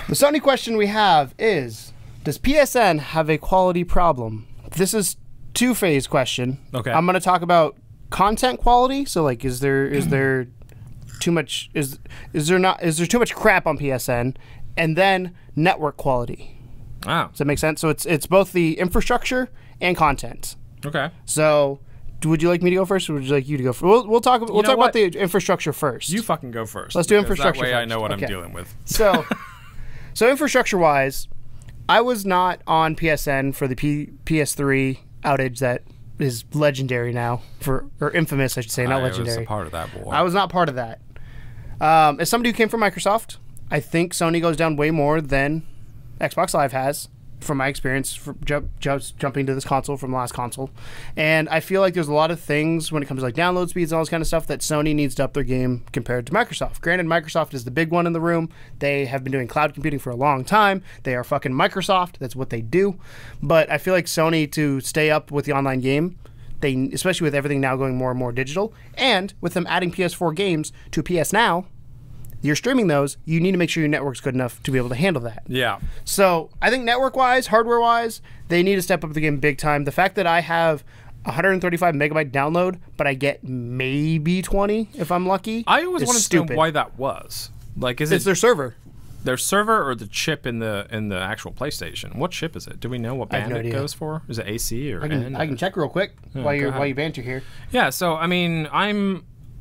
The Sony question we have is, does PSN have a quality problem? This is two-phase question. Okay. I'm going to talk about content quality. So like, is there too much is there too much crap on PSN? And then network quality. Ah. Does that make sense? So it's both the infrastructure and content. Okay. So would you like me to go first, or would you like you to go first? We'll talk about the infrastructure first. You fucking go first. Let's do infrastructure that way first. I know what Okay. I'm dealing with. So infrastructure-wise, I was not on PSN for the PS3 outage that is legendary now, or infamous, I should say, not legendary. I was a part of that, boy. I was not part of that. As somebody who came from Microsoft, I think Sony goes down way more than Xbox Live has, from my experience, jumping to this console from the last console. And I feel like there's a lot of things when it comes to like download speeds and all this kind of stuff that Sony needs to up their game compared to Microsoft. Granted, Microsoft is the big one in the room. They have been doing cloud computing for a long time. They are fucking Microsoft. That's what they do. But I feel like Sony, to stay up with the online game, they, especially with everything now going more and more digital, and with them adding PS4 games to PS Now, you're streaming those, you need to make sure your network's good enough to be able to handle that. Yeah. So I think network-wise, hardware-wise, they need to step up the game big time. The fact that I have 135 megabyte download, but I get maybe 20 if I'm lucky, I always wanted to know stupid. why that was. Like, is It's it their server. their server or the chip in the actual PlayStation? What chip is it? Do we know what I have band no it idea. goes for? Is it AC or I can check real quick while you banter here. Yeah. So I mean,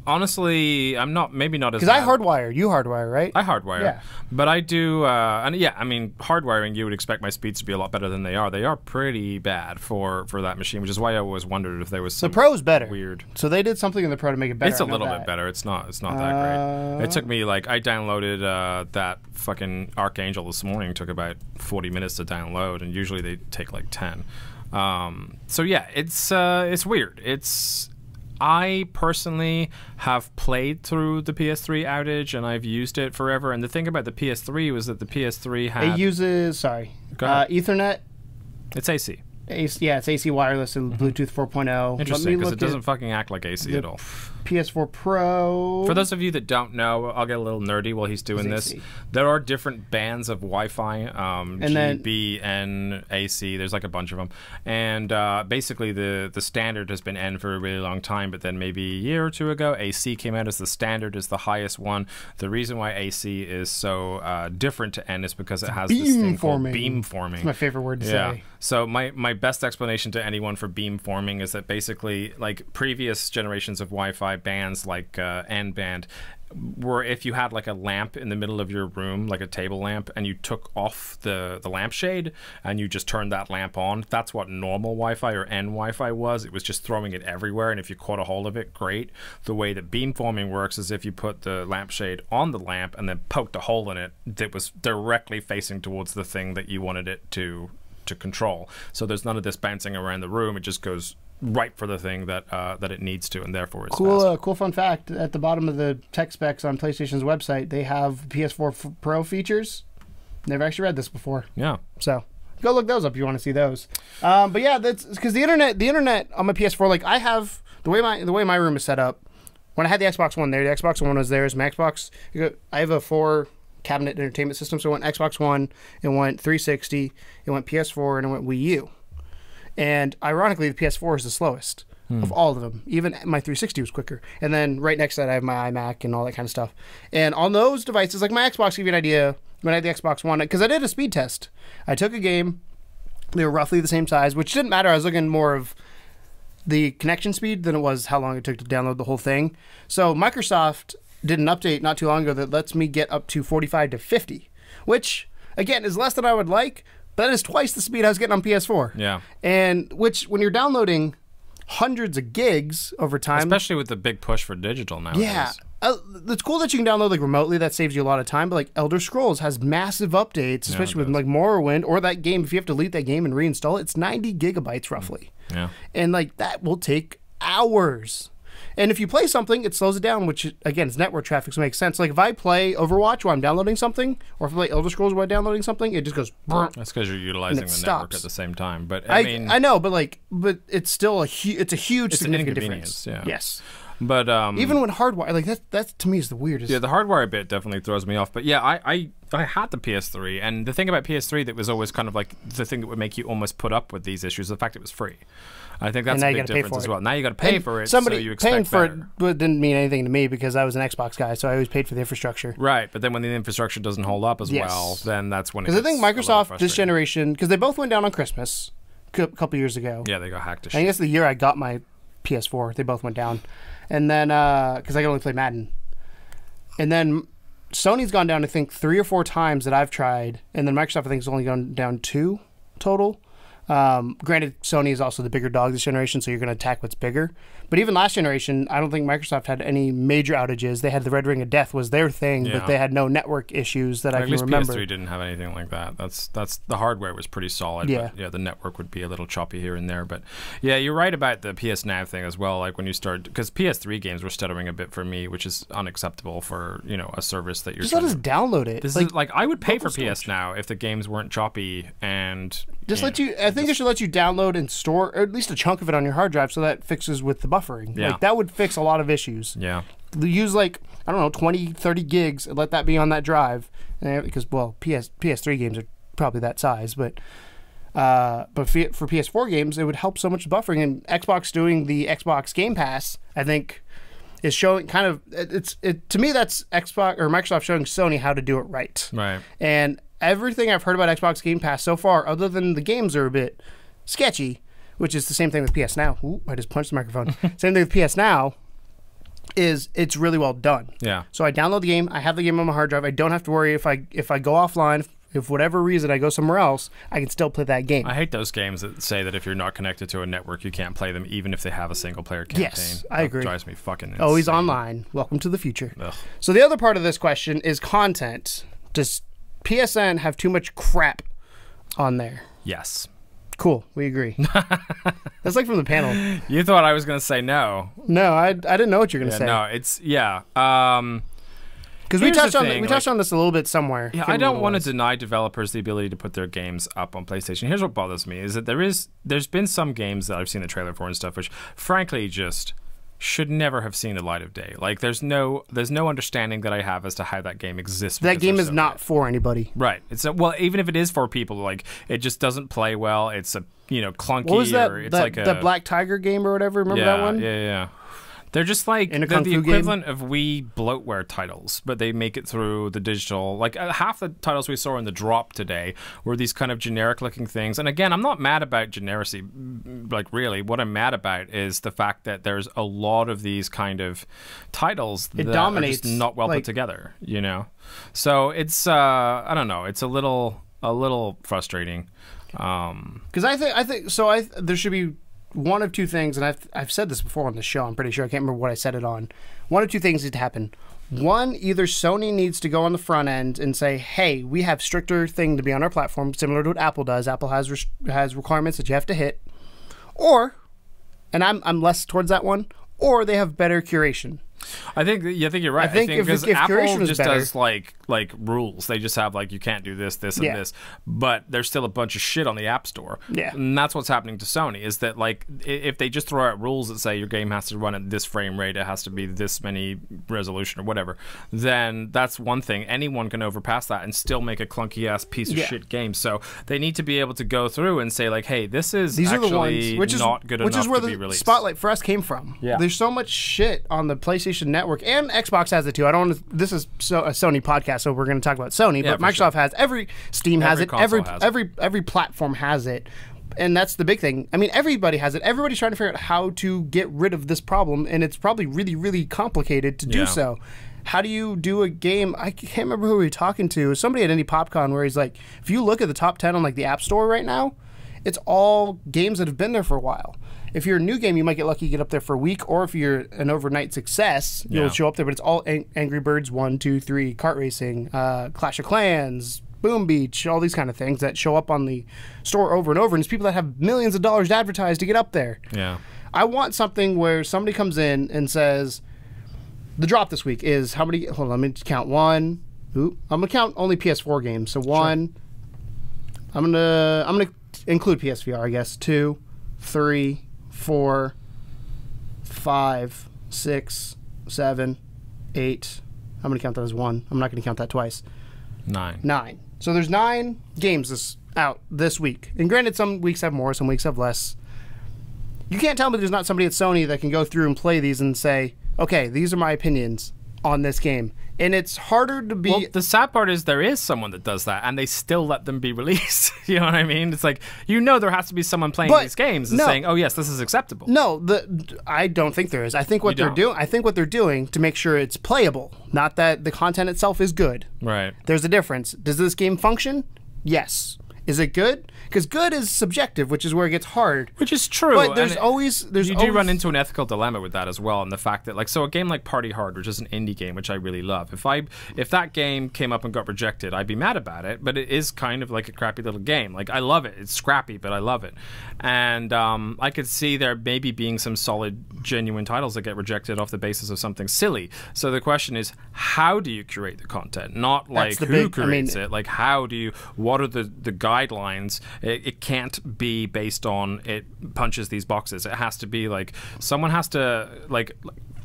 honestly, I'm maybe not as Because I hardwire. You hardwire, right? I hardwire. Yeah. But I do, and yeah, I mean, hardwiring, you would expect my speeds to be a lot better than they are. They are pretty bad for that machine, which is why I always wondered if there was some The Pro's better. weird. So they did something in the Pro to make it better. It's a little bit better. It's not that great. It took me, like, I downloaded that fucking Archangel this morning. It took about 40 minutes to download, and usually they take like 10. So yeah, it's weird. I personally have played through the PS3 outage, and I've used it forever. And the thing about the PS3 was that the PS3 had... It uses, Ethernet. It's AC. Yeah, it's AC wireless and Bluetooth 4.0. Interesting, because it doesn't fucking act like AC at all. PS4 Pro. For those of you that don't know, I'll get a little nerdy while he's doing this. There are different bands of Wi-Fi, G, B, N, AC. There's like a bunch of them. And basically the standard has been N for a really long time, but then maybe a year or two ago, AC came out as the standard, as the highest one. The reason why AC is so different to N is because it has this thing called beamforming. That's my favorite word to say. So my best explanation to anyone for beamforming is that basically, like, previous generations of Wi-Fi bands like N band were if you had like a lamp in the middle of your room, like a table lamp, and you took off the lampshade and you just turned that lamp on. That's what normal Wi-Fi or N Wi-Fi was. It was just throwing it everywhere, and if you caught a hold of it, great. The way that beamforming works is if you put the lampshade on the lamp and then poked a hole in it that was directly facing towards the thing that you wanted it to control. So there's none of this bouncing around the room. It just goes right for the thing that it needs to, and therefore it's fast. Cool fun fact, at the bottom of the tech specs on PlayStation's website, they have PS4 Pro features. Never actually read this before. Yeah. So go look those up if you want to see those. But yeah, that's because the internet on my PS4, like, I have the way my room is set up. When I had the Xbox One there, the Xbox One was there as my Xbox. I have a 4-cabinet entertainment system, so it went Xbox One, it went 360, it went PS4, and it went Wii U. And ironically, the PS4 is the slowest of all of them. Even my 360 was quicker. And then right next to that, I have my iMac and all that kind of stuff. And on those devices, like my Xbox, to give you an idea, when I had the Xbox One, because I did a speed test. I took a game. They were roughly the same size, which didn't matter. I was looking more of the connection speed than it was how long it took to download the whole thing. So Microsoft did an update not too long ago that lets me get up to 45 to 50, which, again, is less than I would like, but that is twice the speed I was getting on PS4. Yeah. And which, when you're downloading hundreds of gigs over time... Especially with the big push for digital nowadays. Yeah. It's cool that you can download like remotely. That saves you a lot of time. But like Elder Scrolls has massive updates, especially with like Morrowind, or that game. If you have to delete that game and reinstall it, it's 90 gigabytes roughly. Yeah. And like that will take hours. And if you play something, it slows it down, which, again, it's network traffic, so it makes sense. Like, if I play Overwatch while I'm downloading something, or if I play Elder Scrolls while I'm downloading something, it just goes... That's because you're utilizing the network at the same time. But I know, but it's still it's a huge significant inconvenience, difference. Yeah. Yes. But even when hardwire, like that to me is the weirdest. Yeah, the hardwire bit definitely throws me off. But yeah, I had the PS3, and the thing about PS3 that was always kind of like the thing that would make you almost put up with these issues, the fact it was free. I think that's a big difference as well. Now you got to pay for it. Somebody so you expect paying for better. it didn't mean anything to me because I was an Xbox guy, so I always paid for the infrastructure. Right, but then when the infrastructure doesn't hold up as well, then that's when. Because I think Microsoft this generation, because they both went down on Christmas a couple years ago. Yeah, they got hacked to I shit. guess the year I got my PS4, they both went down, and then because I could only play Madden, and then Sony's gone down I think 3 or 4 times that I've tried, and then Microsoft I think has only gone down 2 total. Granted, Sony is also the bigger dog this generation, so you're going to attack what's bigger. But even last generation, I don't think Microsoft had any major outages. They had the Red Ring of Death was their thing, but they had no network issues that I can remember. PS3 didn't have anything like that. That's the hardware was pretty solid. Yeah. But yeah, the network would be a little choppy here and there. But yeah, you're right about the PS Now thing as well. Like when you start, because PS3 games were stuttering a bit for me, which is unacceptable for a service that you're just let us download it. This is like I would pay for PS Now if the games weren't choppy and just let you. I think they should let you download and store, or at least a chunk of it on your hard drive, so that fixes with the buffering. Yeah. Like that would fix a lot of issues. Yeah. Use like, I don't know, 20, 30 gigs and let that be on that drive. Because, well, PS3 games are probably that size, but for PS4 games, it would help so much buffering. And Xbox doing the Xbox Game Pass, I think, is showing kind of, to me, that's Xbox or Microsoft showing Sony how to do it right. Right. And everything I've heard about Xbox Game Pass so far, other than the games are a bit sketchy, which is the same thing with PS Now. Ooh, I just punched the microphone. Same thing with PS Now, is it's really well done. Yeah. So I download the game. I have the game on my hard drive. I don't have to worry if I go offline. If for whatever reason I go somewhere else, I can still play that game. I hate those games that say that if you're not connected to a network, you can't play them, even if they have a single-player campaign. Yes, I agree. That drives me fucking insane. Always online. Welcome to the future. Ugh. So the other part of this question is content. Does PSN have too much crap on there? Yes. Cool. We agree. That's like from the panel. You thought I was going to say no. No, I didn't know what you're going to say. No, it's, yeah. Because we touched on this a little bit somewhere. Yeah, I don't want to deny developers the ability to put their games up on PlayStation. Here's what bothers me, is that there's been some games that I've seen the trailer for and stuff, which frankly just should never have seen the light of day. Like there's no understanding that I have as to how that game exists. That game is not for anybody. Right. Well, even if it is for people, like it just doesn't play well. It's a clunky. What was that? Or it's the Black Tiger game or whatever. Remember that one? Yeah. They're just like In a they're Kung the Fu equivalent of Wii bloatware titles, but they make it through the digital. Like half the titles we saw in the drop today were these kind of generic-looking things. And again, I'm not mad about genericy. Like really, what I'm mad about is the fact that there's a lot of these kind of titles that dominates, are just not well put together. So it's I don't know. It's a little frustrating. Because I think so. There should be one of two things, and I've said this before on the show. I'm pretty sure I can't remember what I said it on. One of two things need to happen. One, either Sony needs to go on the front end and say, "Hey, we have stricter thing to be on our platform, similar to what Apple does. Apple has requirements that you have to hit," or, and I'm less towards that one, or they have better curation. I think you're right. I think because if Apple curation just is better, does like rules. They just have like you can't do this, and this. But there's still a bunch of shit on the App Store. Yeah. And that's what's happening to Sony, is that like if they just throw out rules that say your game has to run at this frame rate, it has to be this many resolution or whatever, then that's one thing. Anyone can overpass that and still make a clunky ass piece of shit game. So they need to be able to go through and say like, hey, these are the ones, which is not good enough to be released. Which is where the spotlight for us came from. Yeah. There's so much shit on the PlayStation Network, and Xbox has it too. This is a Sony podcast, so we're going to talk about Sony. But Microsoft has Steam has it. Every platform has it, and that's the big thing. I mean, everybody has it. Everybody's trying to figure out how to get rid of this problem, and it's probably really, really complicated to do so. How do you do a game? I can't remember who we were talking to. Somebody at Indie PopCon where he's like, if you look at the top 10 on like the App Store right now, it's all games that have been there for a while. If you're a new game, you might get lucky to get up there for a week, or if you're an overnight success, you'll show up there. But it's all Angry Birds 1, 2, 3, kart racing, Clash of Clans, Boom Beach, all these kind of things that show up on the store over and over. And it's people that have millions of dollars to advertise to get up there. Yeah. I want something where somebody comes in and says, the drop this week is how many? Hold on, let me count one. I'm gonna count only PS4 games. So one. Sure. I'm gonna include PSVR, I guess. 2, 3, 4, 5, 6, 7, 8. I'm going to count that as 1. I'm not going to count that twice. 9. So there's 9 games out this week. And granted, some weeks have more, some weeks have less. You can't tell me there's not somebody at Sony that can go through and play these and say, okay, these are my opinions on this game. And it's harder to be... Well, the sad part is there is someone that does that, and they still let them be released. You know what I mean? It's like, there has to be someone playing these games and saying, oh, yes, this is acceptable. No, I don't think there is. I think what they're doing to make sure it's playable, not that the content itself is good. Right. There's a difference. Does this game function? Yes. Is it good? Because good is subjective, which is where it gets hard. Which is true. But you do run into an ethical dilemma with that as well, and the fact that so a game like Party Hard, which is an indie game, which I really love. If that game came up and got rejected, I'd be mad about it. But it is kind of like a crappy little game. Like, I love it. It's scrappy, but I love it. And I could see there maybe being some solid, genuine titles that get rejected off the basis of something silly. So the question is, how do you curate the content? Not like who curates it. Like, how do you? What are the guidelines? It can't be based on it punches these boxes. It has to be like someone has to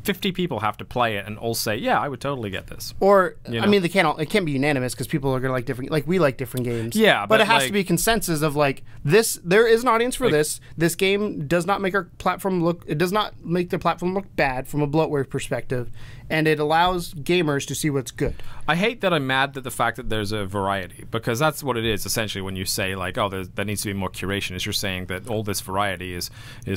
50 people have to play it and all say, yeah, I would totally get this. Or I mean, it can't be unanimous because people are gonna like different. Like, we like different games. Yeah, but it has to be consensus of like this. There is an audience for this. This game does not make our platform look. It does not make the platform look bad from a bloatware perspective, and it allows gamers to see what's good. I hate that I'm mad at the fact that there's a variety, because that's what it is essentially when you say like, oh, there needs to be more curation. Is you're saying that all this variety is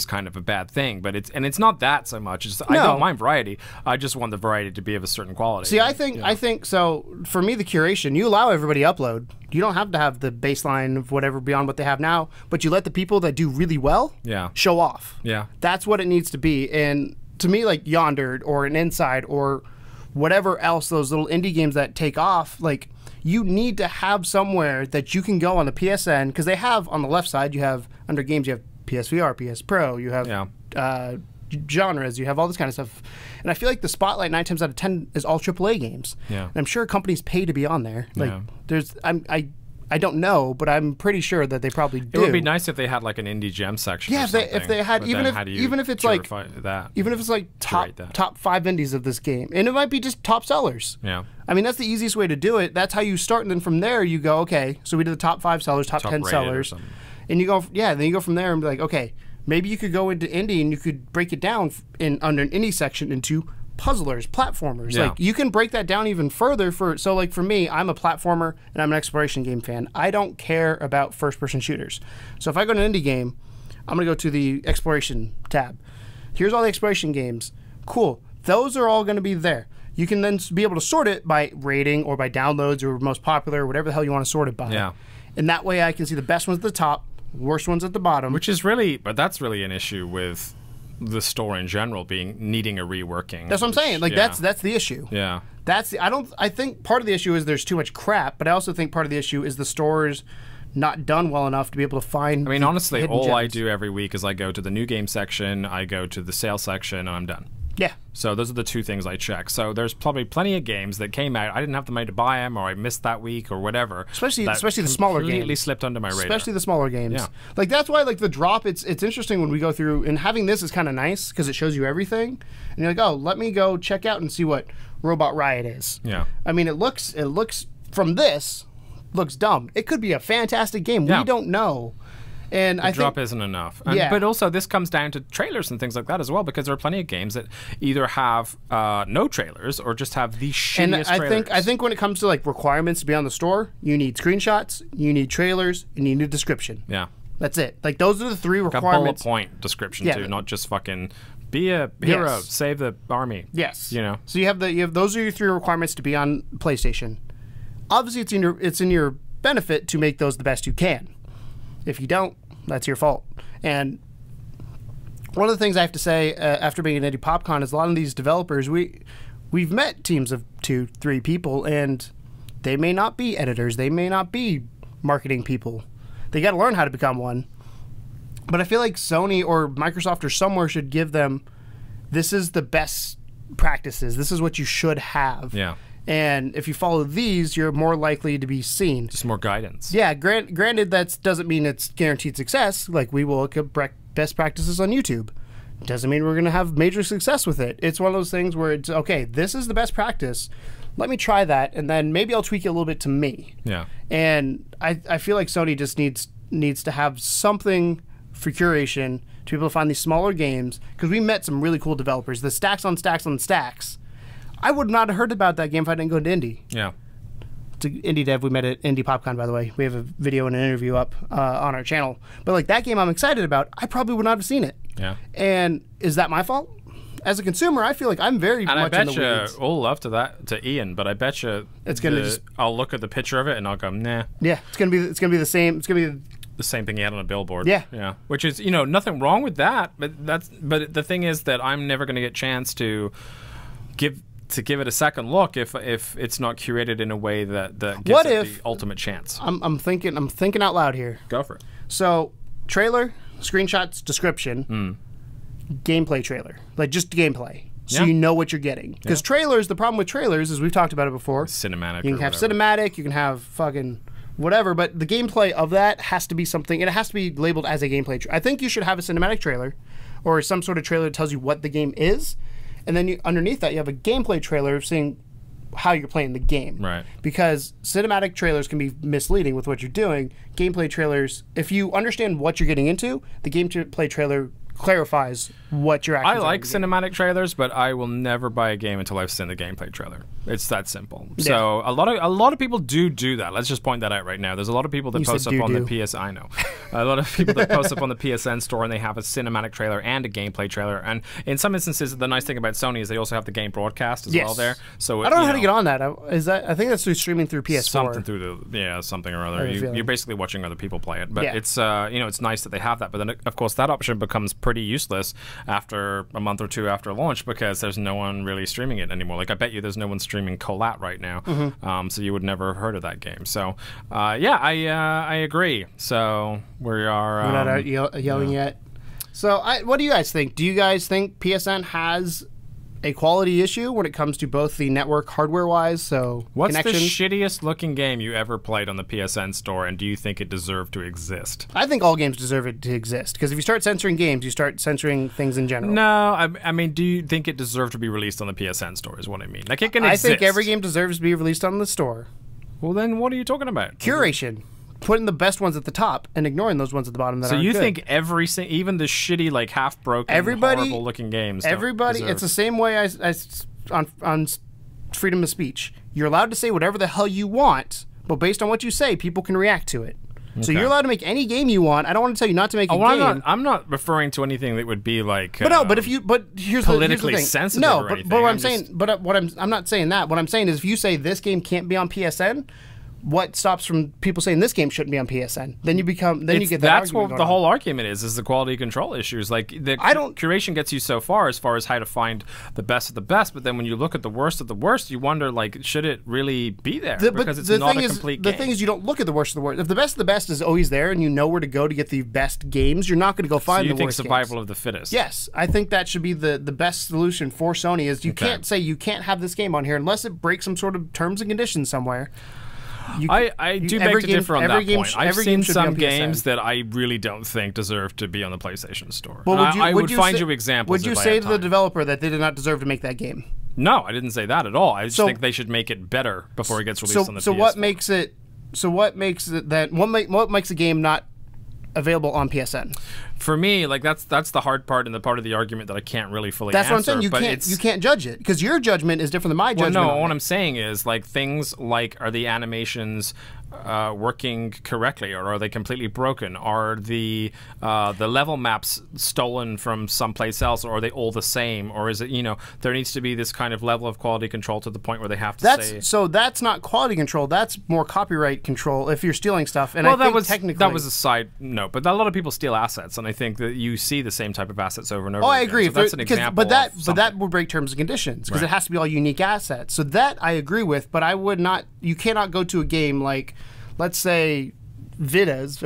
kind of a bad thing, but it's not that so much. I don't mind variety. I just want the variety to be of a certain quality. See, I think so. For me, the curation, you allow everybody to upload. You don't have to have the baseline of whatever beyond what they have now, but you let the people that do really well show off. Yeah, that's what it needs to be. And to me, like Yonder or an Inside or whatever else, those little indie games that take off, like, you need to have somewhere that you can go on the PSN, because they have on the left side, you have under games, you have PSVR, PS Pro, you have genres, you have all this kind of stuff. And I feel like the spotlight 9 times out of 10 is all AAA games. Yeah. And I'm sure companies pay to be on there. Like, I don't know, but I'm pretty sure that they probably do. It would be nice if they had like an indie gem section. Yeah, or if they had, even if it's like top 5 indies of this game, and it might be just top sellers. Yeah. I mean, that's the easiest way to do it. That's how you start, and then from there you go, okay, so we did the top 5 sellers, top 10 sellers, and you go, then you go from there and be like, okay, maybe you could go into indie and you could break it down under an indie section into puzzlers, platformers. Yeah. Like, you can break that down even further. So like for me, I'm a platformer and I'm an exploration game fan. I don't care about first-person shooters. So if I go to an indie game, I'm going to go to the exploration tab. Here's all the exploration games. Cool. Those are all going to be there. You can then be able to sort it by rating or by downloads or most popular, or whatever the hell you want to sort it by. Yeah. And that way I can see the best ones at the top, worst ones at the bottom. But that's really an issue with the store in general needing a reworking. That's what I'm saying. Like, that's the issue. Yeah. I think part of the issue is there's too much crap, but I also think part of the issue is the store's not done well enough to be able to find. I mean, honestly, all I do every week is I go to the new game section, I go to the sale section, and I'm done. Yeah. So those are the 2 things I check. So there's probably plenty of games that came out. I didn't have the money to buy them, or I missed that week, or whatever. Especially the smaller games. Completely slipped under my radar. Especially the smaller games. Yeah. Like, that's why, like, the drop. It's interesting when we go through, and having this is kind of nice because it shows you everything, and you're like, oh, let me go check out and see what Robot Riot is. Yeah. I mean, it looks from this looks dumb. It could be a fantastic game. Yeah. We don't know. And the drop isn't enough. But also, this comes down to trailers and things like that as well, because there are plenty of games that either have no trailers or just have the shittiest trailers. I think when it comes to like requirements to be on the store, you need screenshots, you need trailers, and you need a description. Yeah. That's it. Like, those are the 3 requirements. Like a bullet point description too, not just fucking be a hero, save the army. Yes. You know. So you have those are your 3 requirements to be on PlayStation. Obviously, it's in your benefit to make those the best you can. If you don't, that's your fault. And one of the things I have to say after being at Indie PopCon is a lot of these developers, we've met teams of 2, 3 people, and they may not be editors, they may not be marketing people. They got to learn how to become one. But I feel like Sony or Microsoft or somewhere should give them, this is the best practices, this is what you should have. Yeah. And if you follow these, you're more likely to be seen. Just more guidance. Yeah, granted, that doesn't mean it's guaranteed success. Like, we will look at best practices on YouTube. doesn't mean we're going to have major success with it. It's one of those things where it's, okay, this is the best practice. Let me try that, and then maybe I'll tweak it a little bit to me. Yeah. And I feel like Sony just needs to have something for curation to be able to find these smaller games, because we met some really cool developers. The stacks on stacks on stacks. I would not have heard about that game if I didn't go to Indie. Yeah. It's an indie dev we met at Indie PopCon, by the way. We have a video and an interview up on our channel. But like that game I'm excited about, I probably would not have seen it. Yeah. And is that my fault? As a consumer, I feel like I'm very much in the weeds. And I bet you, we'll love to Ian, but I bet you it's gonna I'll look at the picture of it and I'll go, nah. Yeah, it's gonna be the same. It's gonna be the same thing he had on a billboard. Yeah. Yeah. Which is, nothing wrong with that, but the thing is that I'm never gonna get a chance to give it a second look if it's not curated in a way that gives it the ultimate chance. I'm thinking out loud here. Go for it. So, trailer, screenshots, description, gameplay trailer, like just gameplay, so you know what you're getting. Because trailers, the problem with trailers is we've talked about it before. Cinematic. You can have cinematic, you can have fucking whatever, but the gameplay of that has to be something, and it has to be labeled as a gameplay. I think you should have a cinematic trailer, or some sort of trailer that tells you what the game is. And then underneath that, you have a gameplay trailer saying how you're playing the game. Right. Because cinematic trailers can be misleading with what you're doing. Gameplay trailers, if you understand what you're getting into, the gameplay trailer clarifies what you're actually I like cinematic trailers, but I will never buy a game until I've seen the gameplay trailer. It's that simple. Yeah. So a lot of people do that. Let's just point that out right now. There's a lot of people that post up on the PSN. I know. A lot of people that post up on the PSN store and they have a cinematic trailer and a gameplay trailer. And in some instances, the nice thing about Sony is they also have the game broadcast as well there. So I don't know how to get on that. I think that's through streaming through PS4. Something through something or other. You're basically watching other people play it. But it's it's nice that they have that. But then of course that option becomes pretty useless after a month or two after launch, because there's no one really streaming it anymore. Like I bet you there's no one streaming Collat right now, so you would never have heard of that game. So I agree. So we're not out yelling yet. So what do you guys think? Do you guys think PSN has a quality issue when it comes to both the network hardware-wise, so what's the shittiest looking game you ever played on the PSN store, and do you think it deserved to exist? I think all games deserve it to exist, because if you start censoring games, you start censoring things in general. No, I mean, do you think it deserved to be released on the PSN store is what I mean. Like, it can exist. I think every game deserves to be released on the store. Well, then what are you talking about? Curation. Putting the best ones at the top and ignoring those ones at the bottom that aren't good. So you think even the shitty, like half-broken, horrible-looking games? It's the same way on freedom of speech. You're allowed to say whatever the hell you want, but based on what you say, people can react to it. Okay. So you're allowed to make any game you want. I don't want to tell you not to make a game. I'm not referring to anything that would be like. But here's politically the thing. sensitive. No, or anything. but I'm not saying that. What I'm saying is, if you say this game can't be on PSN, what stops from people saying this game shouldn't be on PSN? Then you get that. That's what the whole argument is the quality control issues. Like curation gets you so far as how to find the best of the best, but then when you look at the worst of the worst, you wonder, like, should it really be there? Because it's not a complete game. The thing is, you don't look at the worst of the worst. If the best of the best is always there and you know where to go to get the best games, you're not going to go find the worst games. So you think survival of the fittest? Yes, I think that should be the best solution for Sony. Is you can't say you can't have this game on here unless it breaks some sort of terms and conditions somewhere. I do beg to differ on that point. I've seen some games that I really don't think deserve to be on the PlayStation Store. Well, I would find you examples. Would you say to the developer that they did not deserve to make that game? No, I didn't say that at all. I just think they should make it better before it gets released on the PS4. What makes a game not available on PSN? For me, like that's the hard part and the part of the argument that I can't really fully answer. That's what I'm saying. You can't judge it, because your judgment is different than my judgment. Well, no, what I'm saying is, like, things like, are the animations working correctly, or are they completely broken? Are the level maps stolen from someplace else, or are they all the same? Or is it, there needs to be this kind of level of quality control to the point where they have to say... So that's not quality control, that's more copyright control if you're stealing stuff. And that was a side note, but a lot of people steal assets, and I think that you see the same type of assets over and over again. I agree. So that's an example but that would break terms and conditions, because it has to be all unique assets. So that I agree with, but I would not... You cannot go to a game like, let's say, Vidas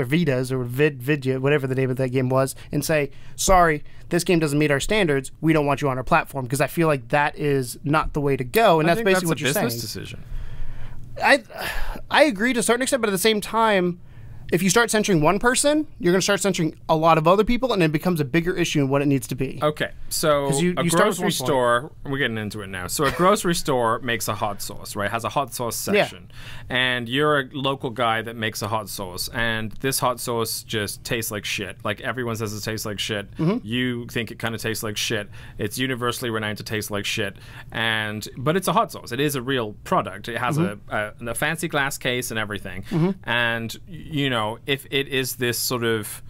or Vidya, whatever the name of that game was, and say, sorry, this game doesn't meet our standards, we don't want you on our platform, because I feel like that is not the way to go, and that's basically what you're saying. That's a business decision. I agree to a certain extent, but at the same time, if you start censoring one person, you're going to start censoring a lot of other people, and it becomes a bigger issue in what it needs to be. Okay, so you a start with grocery one store, we're getting into it now. So a grocery store makes a hot sauce, right? Has a hot sauce section. And you're a local guy that makes a hot sauce, and this hot sauce just tastes like shit. Like, everyone says it tastes like shit. You think it kind of tastes like shit. It's universally renowned to taste like shit. But it's a hot sauce. It is a real product. It has a fancy glass case and everything. And, you know, if it is this sort of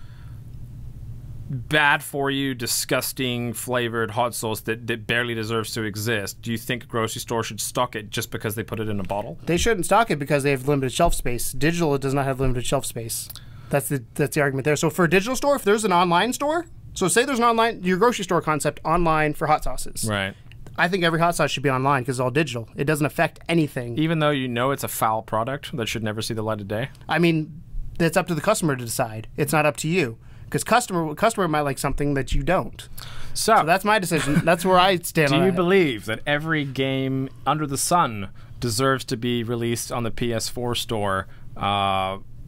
bad for you, disgusting flavored hot sauce that barely deserves to exist, do you think a grocery store should stock it just because they put it in a bottle? They shouldn't stock it because they have limited shelf space. Digital, it does not have limited shelf space. That's the argument there. So for a digital store, if there's an online store, so say there's an online, your grocery store concept online for hot sauces. Right. I think every hot sauce should be online because it's all digital. It doesn't affect anything. Even though you know it's a foul product that should never see the light of day? I mean, it's up to the customer to decide. It's not up to you. Because customer might like something that you don't. So that's my decision. That's where I stand on it. Do you believe that every game under the sun deserves to be released on the PS4 store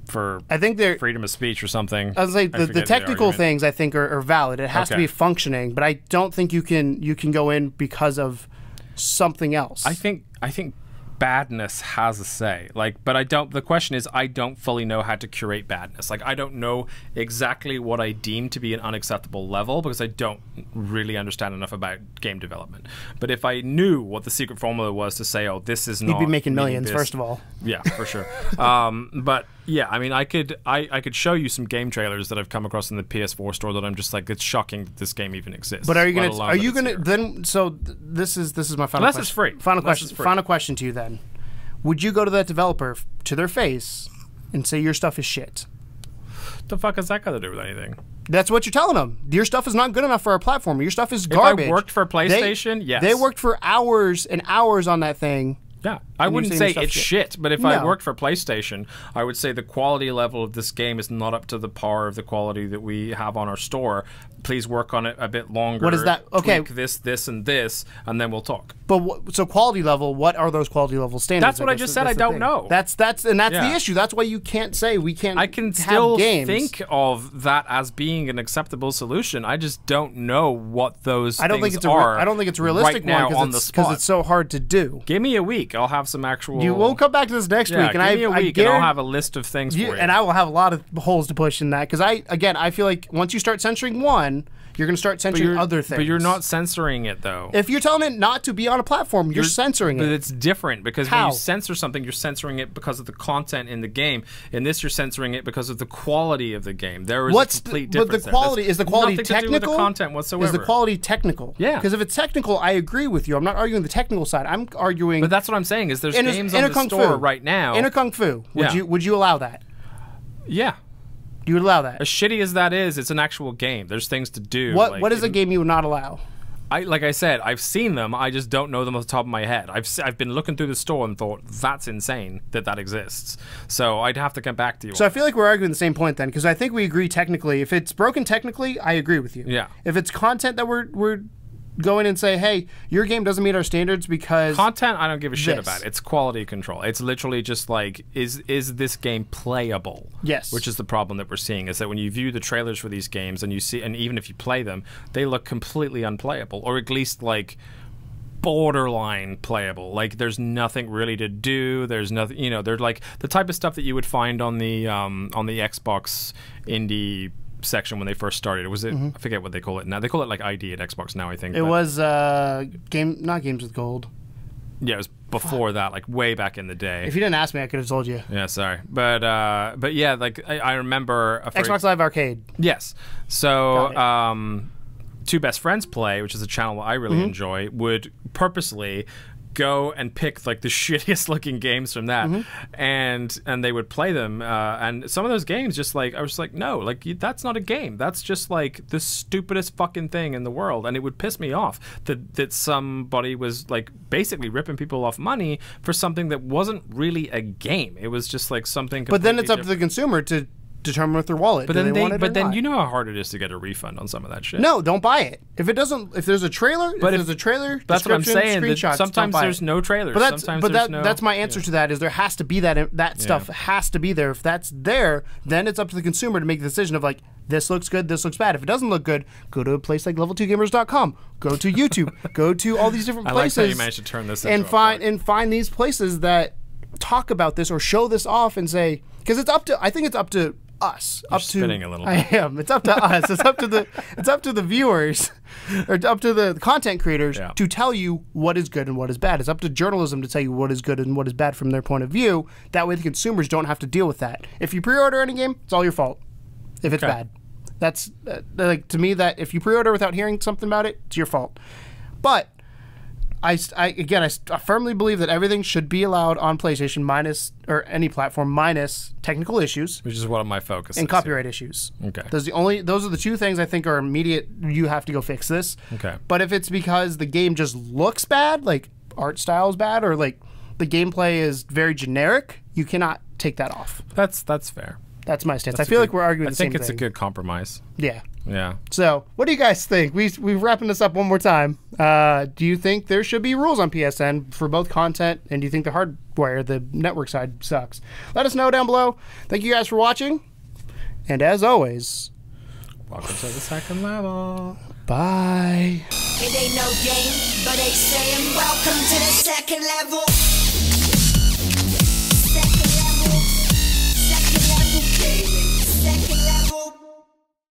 for freedom of speech or something? I was like, the technical things I think are valid. It has to be functioning, but I don't think you can go in because of something else. I think badness has a say, but I don't. The question is, I don't fully know how to curate badness. Like, I don't know exactly what I deem to be an unacceptable level because I don't really understand enough about game development. But if I knew what the secret formula was to say, oh, this is not, you'd be making millions, first of all. Yeah, for sure. But yeah, I mean, I could show you some game trailers that I've come across in the PS4 store that I'm just like, it's shocking that this game even exists. But are you gonna then? So this is my final. Unless question. it's free. Final question. Final question to you then. Would you go to that developer to their face and say your stuff is shit? The fuck has that got to do with anything? That's what you're telling them. Your stuff is not good enough for our platform. Your stuff is garbage. If I worked for PlayStation, yes. They worked for hours and hours on that thing. Yeah, I wouldn't say it's shit, but if I worked for PlayStation, I would say the quality level of this game is not up to the par of the quality that we have on our store. Please work on it a bit longer. What is that? Okay. Tweak this, and this, and then we'll talk. But so quality level, what are those quality level standards? That's what I just said. I don't know. That's the issue. That's why you can't say we can't. I can still think of that as being an acceptable solution. I just don't know what those things are. I don't think it's a realistic one because it's so hard to do. Give me a week. I'll have some actual. We'll come back to this next week, and give me a week, and I'll have a list of things for you. And I will have a lot of holes to push in that because I feel like once you start censoring one, you're going to start censoring other things. But you're not censoring it, though. If you're telling it not to be on a platform, you're censoring it. But it's different because when you censor something, you're censoring it because of the content in the game. In this, you're censoring it because of the quality of the game. There is a complete difference. But the quality is the quality nothing technical? To do with the content whatsoever. Is the quality technical? Yeah. Because if it's technical, I agree with you. I'm not arguing the technical side. I'm arguing. But that's what I'm saying. Is there's games on the store right now. Inner Kung Fu. Would you allow that? Yeah. You would allow that? As shitty as that is, it's an actual game. There's things to do. What is a game you would not allow? Like I said, I've seen them. I just don't know them off the top of my head. I've been looking through the store and thought, that's insane that exists. So I'd have to come back to you. So I feel like we're arguing the same point then, because I think we agree technically. If it's broken technically, I agree with you. Yeah. If it's content that we're going and say, hey, your game doesn't meet our standards because content, I don't give a shit about. It's quality control. It's literally just like, is this game playable? Yes. Which is the problem that we're seeing, is that when you view the trailers for these games and you see, and even if you play them, they look completely unplayable, or at least like borderline playable. Like there's nothing really to do. There's nothing, they're like the type of stuff that you would find on the Xbox indie section when they first started. Was it? I forget what they call it now. They call it like ID at Xbox now, I think. It was not Games with Gold. Yeah, it was before that, like way back in the day. If you didn't ask me, I could have told you. Yeah, sorry, but yeah, like I remember Xbox Live Arcade. Yes, so Two Best Friends Play, which is a channel I really enjoy, would purposely go and pick like the shittiest looking games from that, and they would play them, and some of those games just like I was like, no, like that's not a game, that's just like the stupidest fucking thing in the world. And it would piss me off that somebody was like basically ripping people off money for something that wasn't really a game. It was just like something but then it's up different. to the consumer to determine with their wallet. But Do then they want it or but then not? you know how hard it is to get a refund on some of that shit. No, don't buy it. If there's a trailer, there's a trailer, that's what I'm saying. Screenshots, Sometimes there's no trailers. That's my answer to that. Is there has to be that stuff has to be there. If that's there, then it's up to the consumer to make the decision of like, this looks good, this looks bad. If it doesn't look good, go to a place like level2gamers.com. Go to YouTube. Go to all these different places. I like how you managed to turn this into and find these places that talk about this or show this off and say, because I think it's up to us. You're spinning a little bit. I am. It's up to us. It's up to the viewers or up to the content creators to tell you what is good and what is bad. It's up to journalism to tell you what is good and what is bad from their point of view. That way the consumers don't have to deal with that. If you pre-order any game, it's all your fault if it's bad. That's like, to me, that if you pre-order without hearing something about it, it's your fault. But I firmly believe that everything should be allowed on PlayStation or any platform minus technical issues, which is one of my focuses, and copyright issues. Okay, those are the two things I think are immediate. You have to go fix this. Okay, but if it's because the game just looks bad, like art style is bad, or like the gameplay is very generic, you cannot take that off. That's fair. That's my stance. I feel like we're arguing the same thing. I think it's a good compromise. Yeah. Yeah. So, what do you guys think? We're wrapping this up one more time. Do you think there should be rules on PSN for both content, and do you think the hardware, the network side, sucks? Let us know down below. Thank you guys for watching, and as always, welcome to the second level. Bye. It ain't no game, but they saying welcome to the second level.